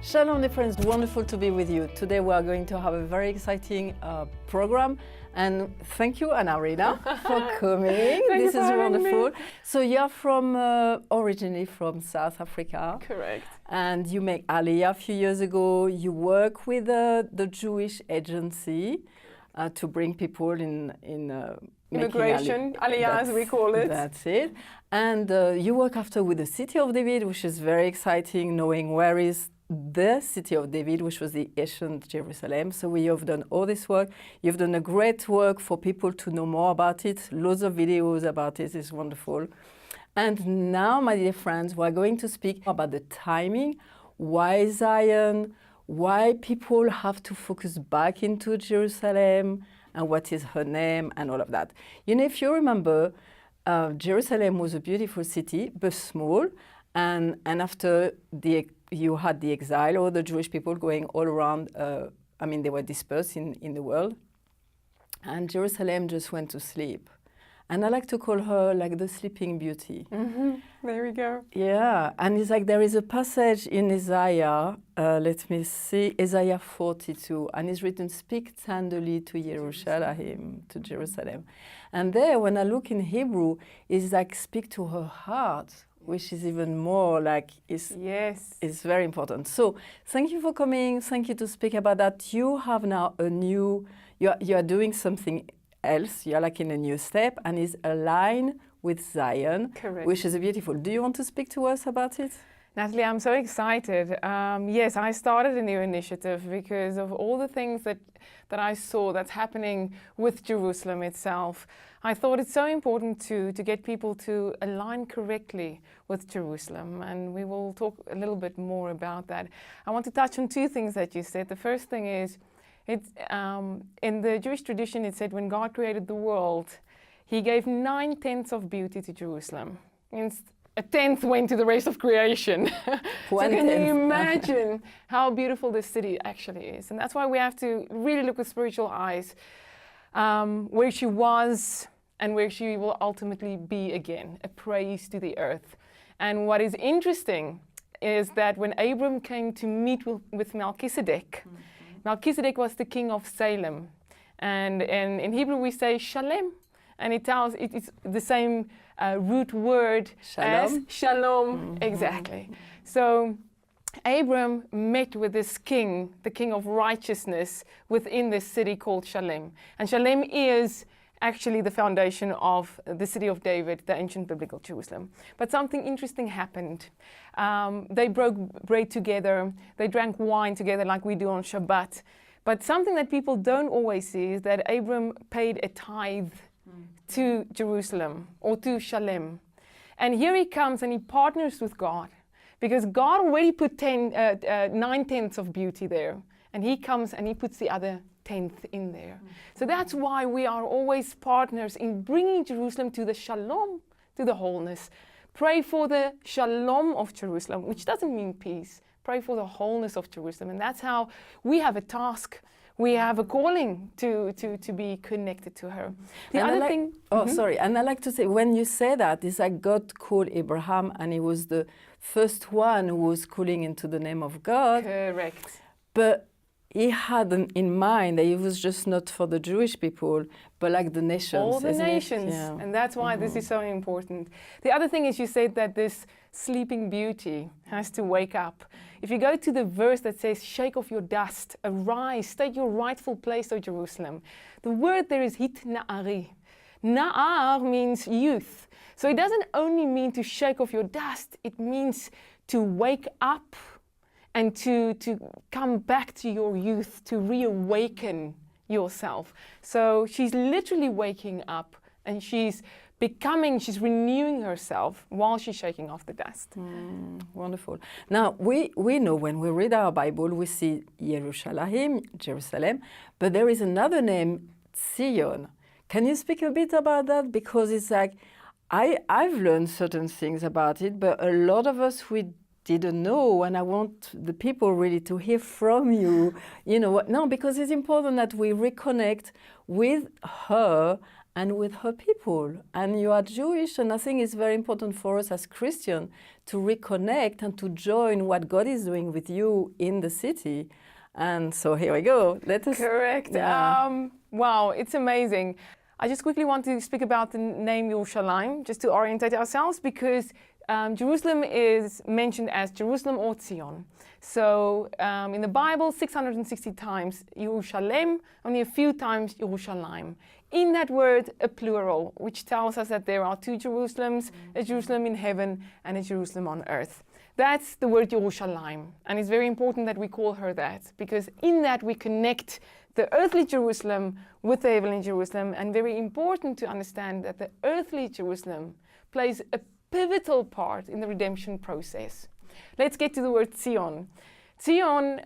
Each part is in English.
Shalom, dear friends, wonderful to be with you. Today we are going to have a very exciting program, and thank you, AnaRina, for coming. This is wonderful. Me. So you're from originally from South Africa. Correct. And you make Aliyah a few years ago. You work with the Jewish agency to bring people in Immigration, Aliyah as we call it. That's it. And you work after with the City of David, which is very exciting, knowing where is the City of David, which was the ancient Jerusalem. So we have done all this work. You've done a great work for people to know more about it. Loads of videos about it. It's wonderful. And now, my dear friends, we're going to speak about the timing, why Zion, why people have to focus back into Jerusalem, and what is her name, and all of that. You know, if you remember, Jerusalem was a beautiful city, but small, and after you had the exile, all the Jewish people going all around, they were dispersed in the world, and Jerusalem just went to sleep. And I like to call her like the sleeping beauty. Mm-hmm. There we go. Yeah, and it's like there is a passage in Isaiah, let me see, Isaiah 42, and it's written, "Speak tenderly to Jerusalem, to Jerusalem." And there, when I look in Hebrew, it's like speak to her heart, which is even more like, it's very important. So thank you for coming, thank you to speak about that. You have now a new, you are doing something else, you're like in a new step, and is aligned with Zion. Correct. Which is beautiful. Do you want to speak to us about it? Natalie, I'm so excited. Yes, I started a new initiative because of all the things that I saw that's happening with Jerusalem itself. I thought it's so important to get people to align correctly with Jerusalem, and we will talk a little bit more about that. I want to touch on two things that you said. The first thing is, it's, in the Jewish tradition, it said when God created the world, He gave 9/10 of beauty to Jerusalem. Means a tenth went to the rest of creation. So can you imagine how beautiful this city actually is? And that's why we have to really look with spiritual eyes where she was and where she will ultimately be again, a praise to the earth. And what is interesting is that when Abram came to meet with Melchizedek, Melchizedek was the king of Salem. And in Hebrew we say Shalem. And it's the same root word as Shalom. Exactly. So Abram met with this king, the king of righteousness, within this city called Shalem. And Shalem is actually the foundation of the city of David, the ancient biblical Jerusalem. But something interesting happened. They broke bread together, they drank wine together like we do on Shabbat. But something that people don't always see is that Abram paid a tithe to Jerusalem or to Shalem. And here he comes and he partners with God, because God already put 9/10 of beauty there. And he comes and he puts the other 10th in there. So that's why we are always partners in bringing Jerusalem to the shalom, to the wholeness. Pray for the shalom of Jerusalem, which doesn't mean peace. Pray for the wholeness of Jerusalem. And that's how we have a task. We have a calling to be connected to her. The and other thing... Sorry. And I like to say, when you say that, it's like God called Abraham, and he was the first one who was calling into the name of God. Correct. But he had in mind that it was just not for the Jewish people, but like the nations. All the nations. Yeah. And that's why this is so important. The other thing is, you said that this sleeping beauty has to wake up. If you go to the verse that says, "Shake off your dust, arise, take your rightful place, O Jerusalem." The word there is hit na'ari. Na'ar means youth. So it doesn't only mean to shake off your dust, it means to wake up and to come back to your youth, to reawaken yourself. So she's literally waking up, and she's renewing herself while she's shaking off the dust. Wonderful. Now, we know when we read our Bible, we see Jerusalem, but there is another name, Zion. Can you speak a bit about that? Because it's like, I've learned certain things about it, but a lot of us, we didn't know, and I want the people really to hear from you. You know what? No, because it's important that we reconnect with her and with her people. And you are Jewish, and I think it's very important for us as Christians to reconnect and to join what God is doing with you in the city. And so here we go. Let us. Correct. Yeah. Wow, it's amazing. I just quickly want to speak about the name Yerushalayim, just to orientate ourselves, because Jerusalem is mentioned as Jerusalem or Zion. So in the Bible, 660 times Yerushalem, only a few times Yerushalayim. In that word, a plural, which tells us that there are two Jerusalems, a Jerusalem in heaven and a Jerusalem on earth. That's the word Yerushalayim, and it's very important that we call her that, because in that we connect the earthly Jerusalem with the heavenly Jerusalem, and very important to understand that the earthly Jerusalem plays a pivotal part in the redemption process. Let's get to the word Zion. Zion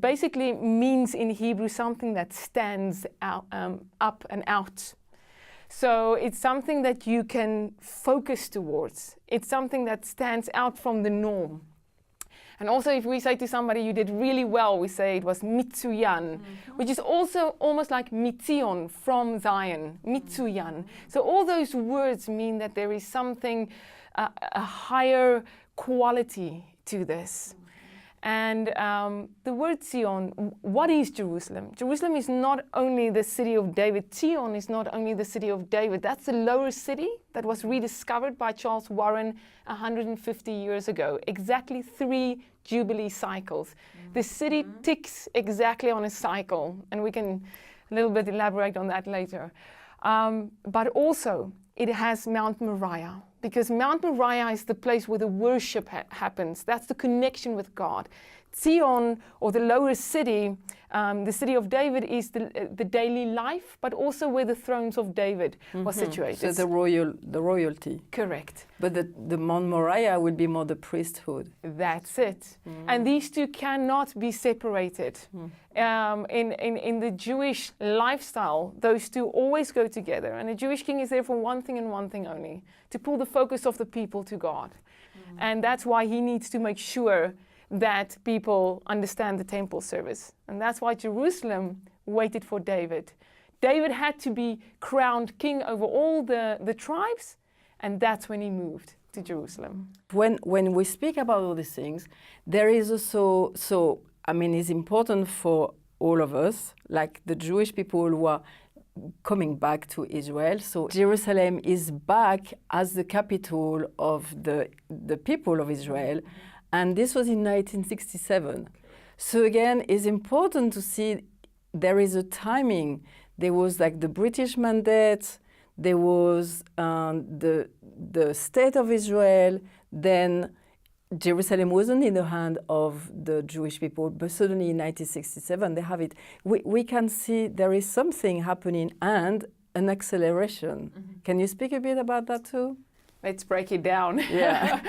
basically means in Hebrew something that stands out, up and out. So it's something that you can focus towards. It's something that stands out from the norm. And also if we say to somebody, you did really well, we say it was mitzuyan, which is also almost like mitzion, from Zion, mitzuyan. So all those words mean that there is something, a higher quality to this. And the word Zion, what is Jerusalem? Jerusalem is not only the city of David. Zion is not only the city of David. That's the lower city that was rediscovered by Charles Warren 150 years ago. Exactly 3 Jubilee cycles. The city ticks exactly on a cycle, and we can a little bit elaborate on that later. But also, it has Mount Moriah, because Mount Moriah is the place where the worship happens. That's the connection with God. Zion, or the lower city, the city of David, is the daily life, but also where the thrones of David was situated. So the royalty. Correct. But the Mount Moriah will be more the priesthood. That's it. And these two cannot be separated. In the Jewish lifestyle, those two always go together. And a Jewish king is there for one thing and one thing only, to pull the focus of the people to God. And that's why he needs to make sure that people understand the temple service. And that's why Jerusalem waited for David. David had to be crowned king over all the tribes, and that's when he moved to Jerusalem. When we speak about all these things, there is also, it's important for all of us, like the Jewish people who are coming back to Israel. So Jerusalem is back as the capital of the people of Israel. And this was in 1967. So again, it's important to see there is a timing. There was like the British mandate, there was the state of Israel, then Jerusalem wasn't in the hand of the Jewish people, but suddenly in 1967 they have it. We can see there is something happening and an acceleration. Can you speak a bit about that too? Let's break it down. Yeah.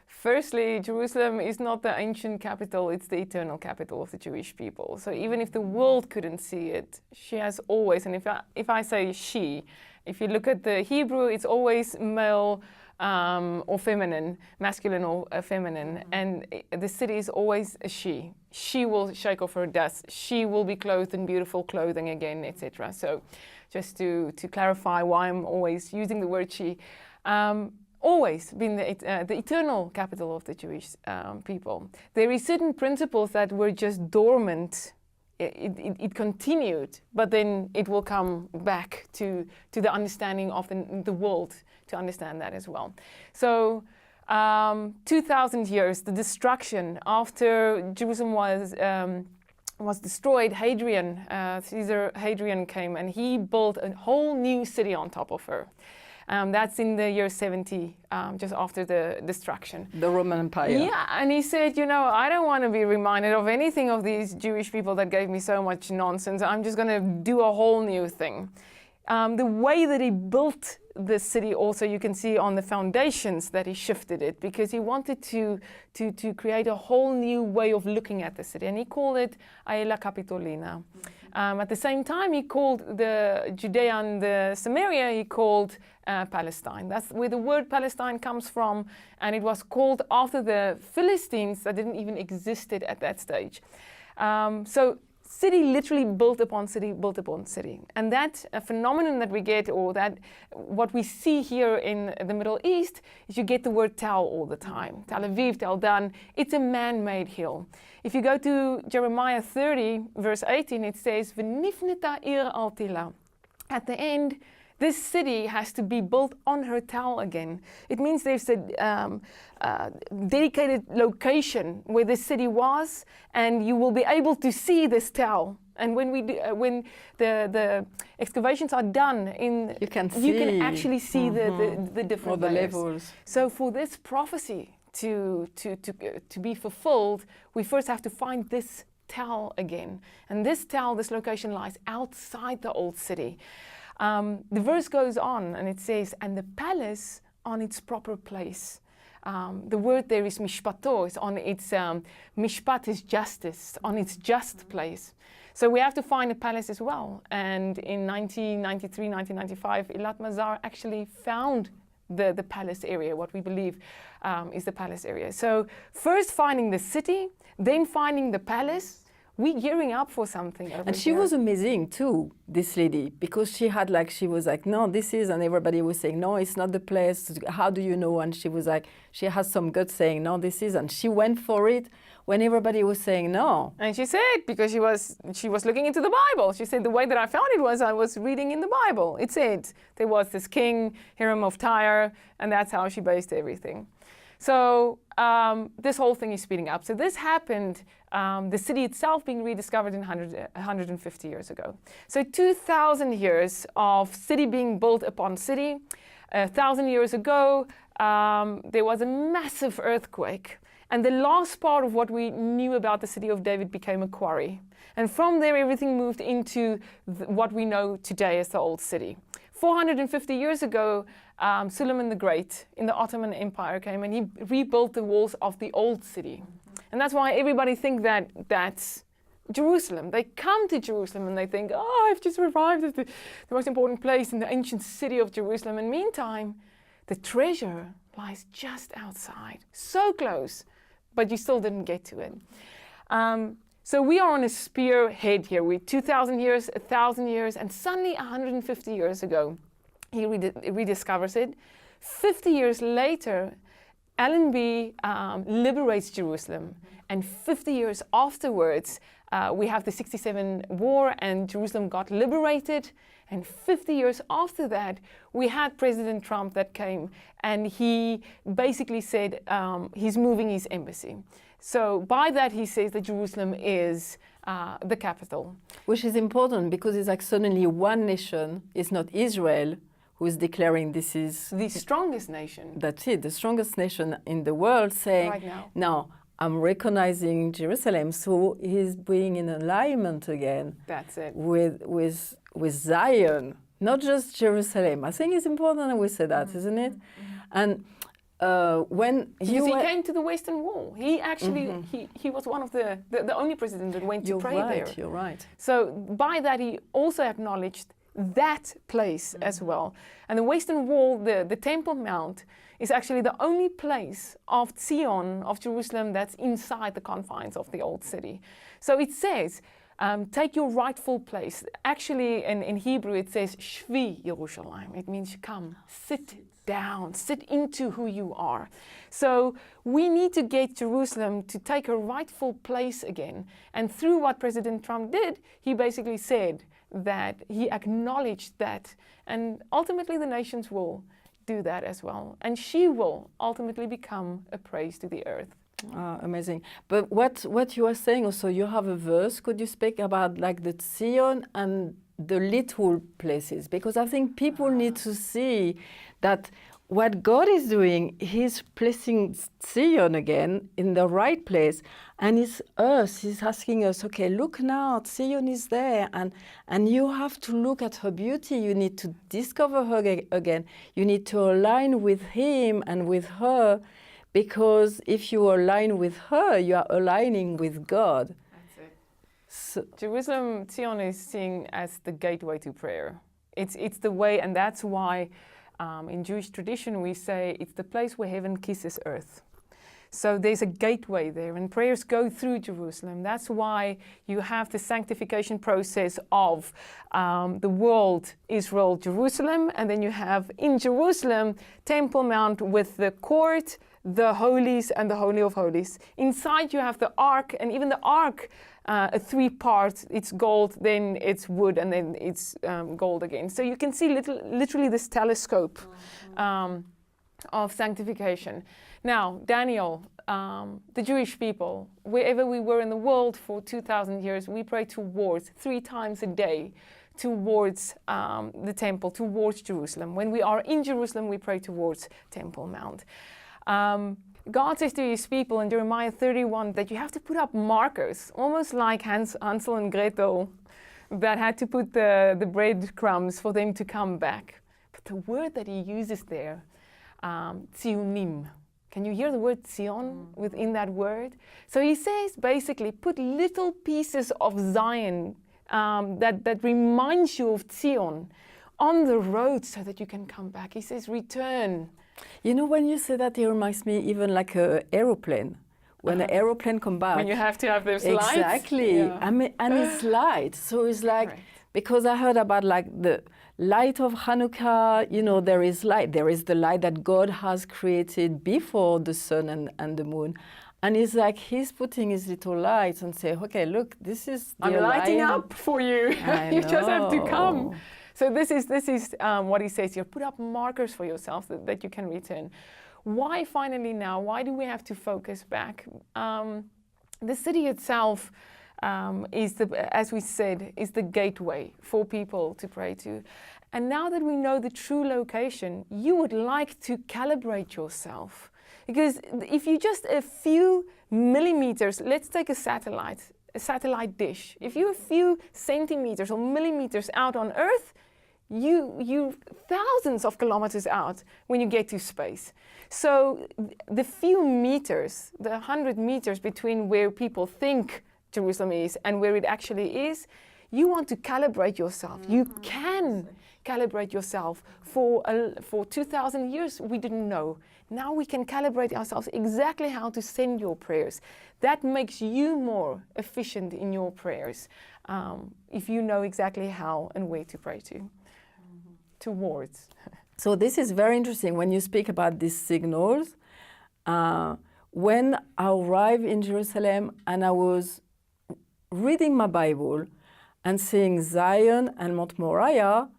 Firstly, Jerusalem is not the ancient capital, it's the eternal capital of the Jewish people. So even if the world couldn't see it, she has always, and if I say she, if you look at the Hebrew, it's always male or feminine, masculine or feminine, and the city is always a she. She will shake off her dust, she will be clothed in beautiful clothing again, etc. So just to clarify why I'm always using the word she. Always been the eternal capital of the Jewish people. There is certain principles that were just dormant. It continued, but then it will come back to the understanding of the world, to understand that as well. So 2,000 years, the destruction after Jerusalem was destroyed, Caesar Hadrian came and he built a whole new city on top of her. That's in the year 70, just after the destruction. The Roman Empire. Yeah, and he said, I don't want to be reminded of anything of these Jewish people that gave me so much nonsense. I'm just going to do a whole new thing. The way that he built the city also, you can see on the foundations that he shifted it, because he wanted to create a whole new way of looking at the city. And he called it Aela Capitolina. At the same time, he called the Judea and the Samaria, he called Palestine. That's where the word Palestine comes from, and it was called after the Philistines that didn't even existed at that stage. So city literally built upon city, built upon city. And that phenomenon that we get, or that what we see here in the Middle East, is you get the word Tel all the time. Tel Aviv, Tel Dan, it's a man-made hill. If you go to Jeremiah 30, verse 18, it says, V'nifneta ir al tila. At the end, this city has to be built on her Tel again. It means there's a dedicated location where this city was, and you will be able to see this Tel. And when the excavations are done, you can actually see the different levels. So for this prophecy to be fulfilled, we first have to find this Tel again. And this Tel, this location, lies outside the old city. The verse goes on and it says, and the palace on its proper place. The word there is mishpato, is on its, mishpat is justice, on its just place. So we have to find a palace as well. And in 1993, 1995, Eilat Mazar actually found the palace area, what we believe is the palace area. So first finding the city, then finding the palace. We're gearing up for something. And she was amazing too, this lady, because she was like, no, this is, and everybody was saying, no, it's not the place. How do you know? And she was like, she has some guts saying, no, this is, and she went for it when everybody was saying no. And she said, because she was looking into the Bible. She said, the way that I found it was I was reading in the Bible. It said there was this king, Hiram of Tyre, and that's how she based everything. So this whole thing is speeding up. So this happened, the city itself being rediscovered in 150 years ago. So 2,000 years of city being built upon city. 1,000 years ago, there was a massive earthquake. And the last part of what we knew about the city of David became a quarry. And from there, everything moved into what we know today as the Old City. 450 years ago, Suleiman the Great in the Ottoman Empire came and he rebuilt the walls of the Old City. And that's why everybody thinks that that's Jerusalem. They come to Jerusalem and they think, oh, I've just arrived at the most important place in the ancient city of Jerusalem. And meantime, the treasure lies just outside, so close, but you still didn't get to it. So we are on a spearhead here. We're 2,000 years, 1,000 years, and suddenly 150 years ago, he rediscovers it. 50 years later, Allenby liberates Jerusalem. And 50 years afterwards, we have the 67 war and Jerusalem got liberated. And 50 years after that, we had President Trump that came and he basically said he's moving his embassy. So by that, he says that Jerusalem is the capital. Which is important because it's like suddenly one nation, it's not Israel, who is declaring this is the strongest nation. That's it, the strongest nation in the world, saying, right now, no, I'm recognizing Jerusalem. So he's being in alignment again. That's it. With Zion, not just Jerusalem. I think it's important that we say that, isn't it? And when he came to the Western Wall, he actually he was one of the only president that went to pray there. You're right. So by that he also acknowledged that place as well. And the Western Wall, the Temple Mount, is actually the only place of Zion, of Jerusalem, that's inside the confines of the old city. So it says, take your rightful place. Actually, in Hebrew, it says, Shvi Yerushalayim. It means come, sit down, sit into who you are. So we need to get Jerusalem to take her rightful place again. And through what President Trump did, he basically said that he acknowledged that. And ultimately, the nations will do that as well. And she will ultimately become a praise to the earth. Amazing. But what you are saying also, you have a verse. Could you speak about like the Zion and the little places? Because I think people need to see that what God is doing, He's placing Zion again in the right place, and it's us. He's asking us, okay, look now, Zion is there, and you have to look at her beauty. You need to discover her again. You need to align with Him and with her, because if you align with her, you are aligning with God. That's it. So Jerusalem, Zion is seen as the gateway to prayer. It's the way, and that's why in Jewish tradition we say it's the place where heaven kisses earth. So there's a gateway there, and prayers go through Jerusalem. That's why you have the sanctification process of the world, Israel, Jerusalem, and then you have in Jerusalem, Temple Mount with the court, the holies, and the Holy of Holies. Inside you have the ark, and even the ark, a three-part, it's gold, then it's wood, and then it's gold again. So you can see literally this telescope of sanctification. Now, Daniel, the Jewish people, wherever we were in the world for 2,000 years, we pray towards, 3 times a day, towards the temple, towards Jerusalem. When we are in Jerusalem, we pray towards Temple Mount. God says to his people in Jeremiah 31 that you have to put up markers, almost like Hansel and Gretel, that had to put the breadcrumbs for them to come back. But the word that he uses there, Zionim. Can you hear the word Zion within that word? So he says basically put little pieces of Zion that reminds you of Zion on the road so that you can come back. He says return. You know, when you say that, it reminds me even like an aeroplane. When an aeroplane comes back. When you have to have those lights. Exactly. Yeah. I mean, and it's light. So it's like, Correct. because I heard about like the light of Hanukkah, you know, there is light. There is the light that God has created before the sun and the moon. And it's like he's putting his little lights and say, okay, look, this is the I'm lighting light. up for you. You just have to come. So this is what he says here. Put up markers for yourself that you can return. Why finally now? Why do we have to focus back? The city itself is, as we said, is the gateway for people to pray to. And now that we know the true location, you would like to calibrate yourself. Because if you just a few millimeters, let's take a satellite dish. If you're a few centimeters or millimeters out on Earth, you thousands of kilometers out when you get to space. So the few meters, the 100 meters between where people think Jerusalem is and where it actually is, you want to calibrate yourself. You can calibrate yourself. For 2,000 years, we didn't know. Now we can calibrate ourselves exactly how to send your prayers. That makes you more efficient in your prayers if you know exactly how and where to pray to. Towards. So this is very interesting when you speak about these signals. When I arrived in Jerusalem and I was reading my Bible and seeing Zion and Mount Moriah,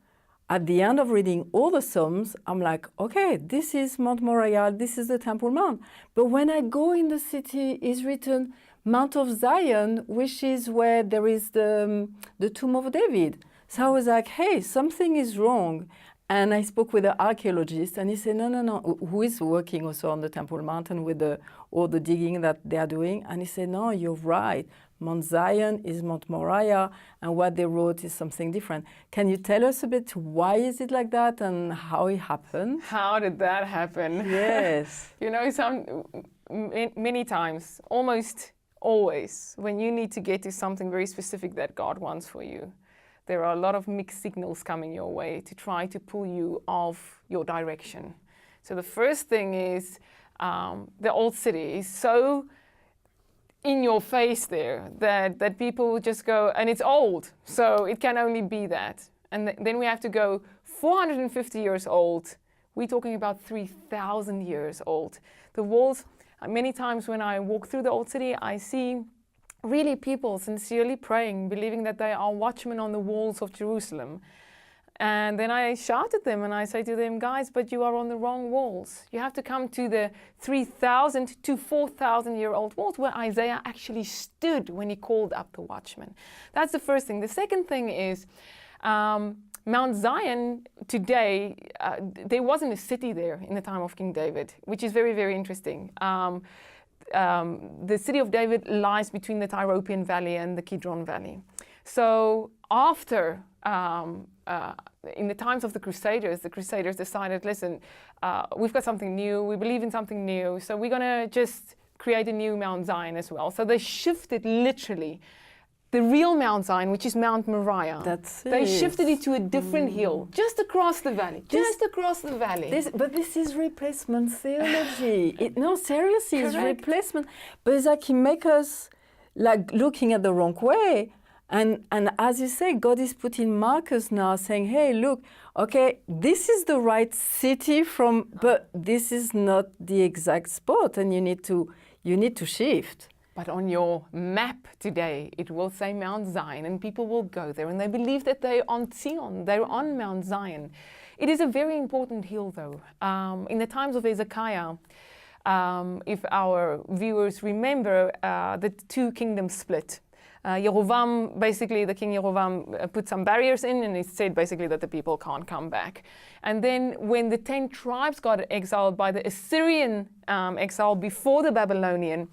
at the end of reading all the Psalms, I'm like, okay, this is Mount Moriah, this is the Temple Mount. But when I go in the city, it's written Mount of Zion, which is where there is the tomb of David. So I was like, hey, something is wrong. And I spoke with an archaeologist, and he said, no, who is working also on the Temple Mountain with all the digging that they are doing. And he said, no, you're right. Mount Zion is Mount Moriah, and what they wrote is something different. Can you tell us a bit why is it like that and how it happened? How did that happen? Yes. You know, many times, almost always, when you need to get to something very specific that God wants for you, there are a lot of mixed signals coming your way to try to pull you off your direction. So the first thing is the old city is so in your face there that people just go, and it's old, so it can only be that. And then we have to go 450 years old. We're talking about 3,000 years old. The walls, many times when I walk through the old city, I see really people sincerely praying, believing that they are watchmen on the walls of Jerusalem. And then I shout at them and I say to them, guys, but you are on the wrong walls. You have to come to the 3,000 to 4,000 year old walls where Isaiah actually stood when he called up the watchmen. That's the first thing. The second thing is Mount Zion today, there wasn't a city there in the time of King David, which is very, very interesting. The city of David lies between the Tyropian Valley and the Kidron Valley. So after, in the times of the Crusaders decided, listen, we've got something new, we believe in something new, so we're going to just create a new Mount Zion as well. So they shifted literally the real Mount Zion, which is Mount Moriah. That's They it. shifted it to a different hill, just across the valley, just across the valley. But this is replacement theology. No, seriously, it's Correct. replacement. But it's like he makes us like looking at the wrong way. And as you say, God is putting markers now saying, hey, look, okay, this is the right city but this is not the exact spot, and you need to shift. But on your map today, it will say Mount Zion, and people will go there, and they believe that they're on Zion, they're on Mount Zion. It is a very important hill, though. In the times of Hezekiah, if our viewers remember, the two kingdoms split. Yerovam, basically the king Yerovam put some barriers in, and he said basically that the people can't come back. And then when the 10 tribes got exiled by the Assyrian exile before the Babylonian,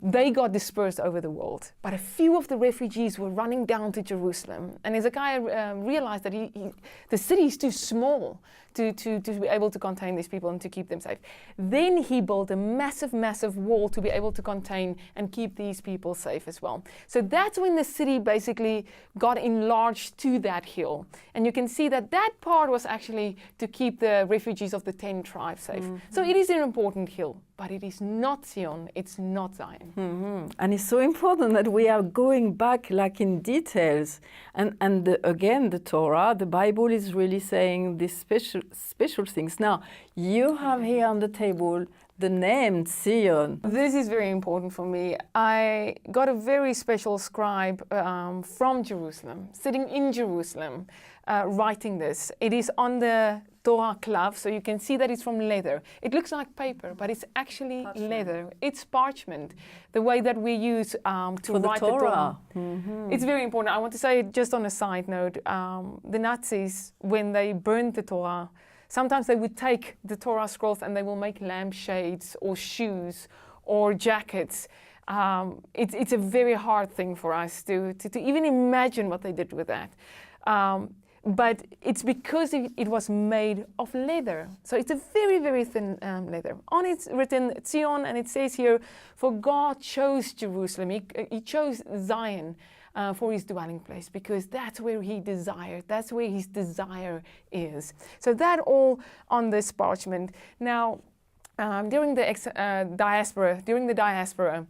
they got dispersed over the world. But a few of the refugees were running down to Jerusalem. And Hezekiah realized that the city is too small to be able to contain these people and to keep them safe. Then he built a massive, massive wall to be able to contain and keep these people safe as well. So that's when the city basically got enlarged to that hill. And you can see that that part was actually to keep the refugees of the 10 tribes safe. Mm-hmm. So it is an important hill, but it is not Zion, it's not Zion. Mm-hmm. And it's so important that we are going back like in details. And again, the Torah, the Bible is really saying these special things. Now, you have here on the table the name Zion. This is very important for me. I got a very special scribe from Jerusalem, sitting in Jerusalem, writing this. It is on the Torah cloth, so you can see that it's from leather. It looks like paper, but it's actually leather. It's parchment, the way that we use to write the Torah. Mm-hmm. It's very important. I want to say, just on a side note, the Nazis, when they burned the Torah, sometimes they would take the Torah scrolls and they will make lampshades or shoes or jackets. It's a very hard thing for us to even imagine what they did with that. But it's because it was made of leather. So it's a very, very thin leather. On it's written Zion, and it says here, for God chose Jerusalem. He chose Zion for his dwelling place, because that's where he desired. That's where his desire is. So that all on this parchment. Now, during the diaspora,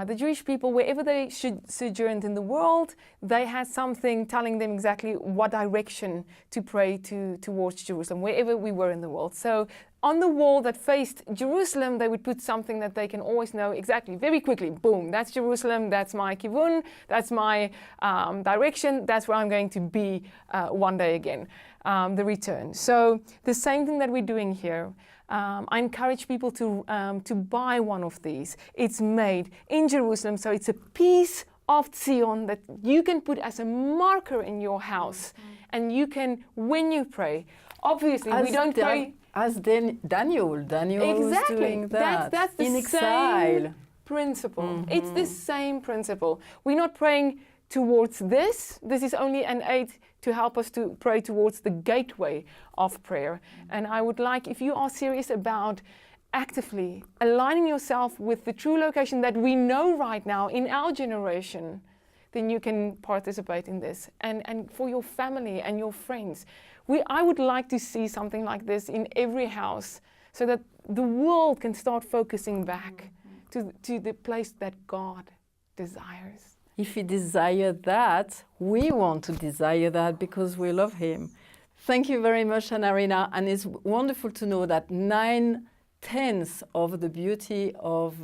the Jewish people, wherever they sojourned in the world, they had something telling them exactly what direction to pray towards Jerusalem, wherever we were in the world. So on the wall that faced Jerusalem, they would put something that they can always know exactly, very quickly. Boom, that's Jerusalem, that's my kivun, that's my direction, that's where I'm going to be one day again, the return. So the same thing that we're doing here. I encourage people to buy one of these. It's made in Jerusalem, so it's a piece of Zion that you can put as a marker in your house. And you can, when you pray, obviously we don't pray. As Daniel was doing that. That's the in same exile. Principle. Mm-hmm. It's the same principle. We're not praying towards this. This is only an aid to help us to pray towards the gateway of prayer. And I would like, if you are serious about actively aligning yourself with the true location that we know right now in our generation, then you can participate in this. And for your family and your friends, I would like to see something like this in every house, so that the world can start focusing back to the place that God desires. If he desired that, we want to desire that because we love him. Thank you very much, AnaRina. And it's wonderful to know that 9/10 of the beauty of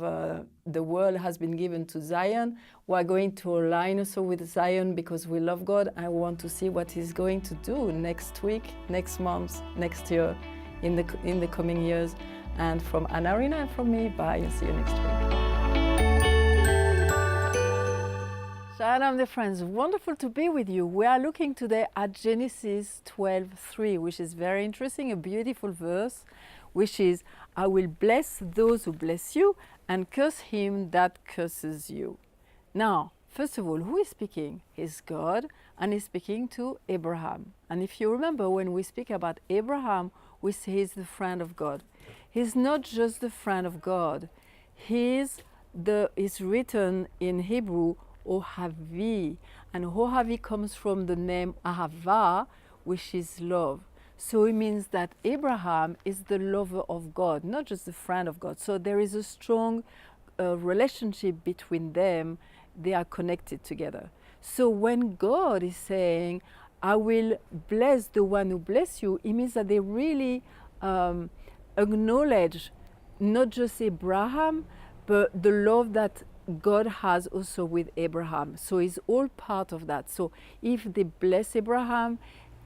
the world has been given to Zion. We're going to align also with Zion because we love God. I want to see what he's going to do next week, next month, next year, in the coming years. And from AnaRina and from me, bye, and see you next week. Shalom, dear friends. Wonderful to be with you. We are looking today at Genesis 12:3, which is very interesting, a beautiful verse, which is, I will bless those who bless you and curse him that curses you. Now, first of all, who is speaking? It's God, and he's speaking to Abraham. And if you remember, when we speak about Abraham, we say he's the friend of God. He's not just the friend of God. It's written in Hebrew, Ohavi. And Ohavi comes from the name Ahava, which is love. So it means that Abraham is the lover of God, not just the friend of God. So there is a strong relationship between them. They are connected together. So when God is saying, I will bless the one who bless you, it means that they really acknowledge not just Abraham, but the love that God has also with Abraham. So it's all part of that. So if they bless Abraham,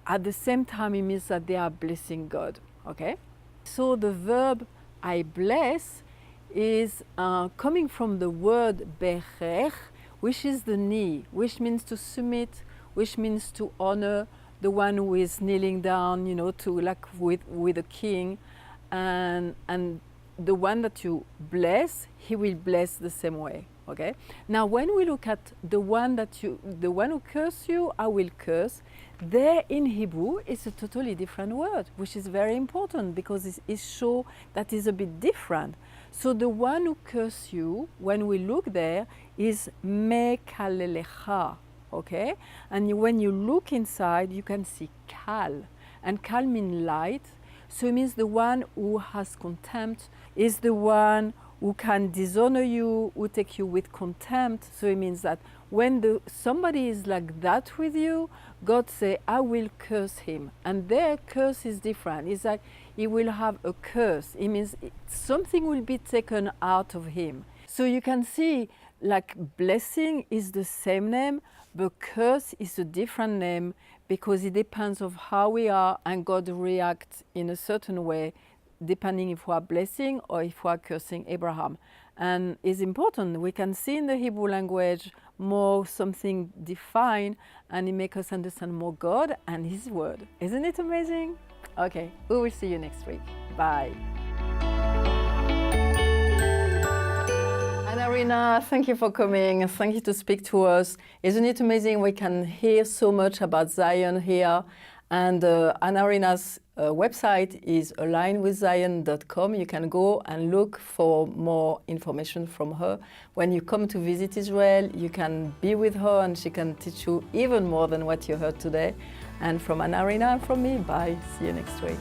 at the same time, it means that they are blessing God, okay? So the verb I bless is coming from the word berech, which is the knee, which means to submit, which means to honor the one who is kneeling down, you know, to like with a king, and the one that you bless, he will bless the same way. Okay. Now, when we look at the one who curse you, I will curse. There in Hebrew, it's a totally different word, which is very important because it shows that is a bit different. So the one who curse you, when we look there, is mekalelecha. Okay, and when you look inside, you can see kal, and kal means light. So it means the one who has contempt is the one who can dishonor you, who take you with contempt. So it means that when somebody is like that with you, God say, I will curse him. And their curse is different. It's like he will have a curse. It means something will be taken out of him. So you can see like blessing is the same name, but curse is a different name because it depends on how we are, and God reacts in a certain way depending if we are blessing or if we are cursing Abraham. And it's important. We can see in the Hebrew language more something defined, and it makes us understand more God and his word. Isn't it amazing? Okay, we will see you next week. Bye. AnaRina, thank you for coming. Thank you to speak to us. Isn't it amazing? We can hear so much about Zion here. And AnaRina's website is alignwithzion.com. You can go and look for more information from her. When you come to visit Israel, you can be with her and she can teach you even more than what you heard today. And from AnaRina and from me, bye. See you next week.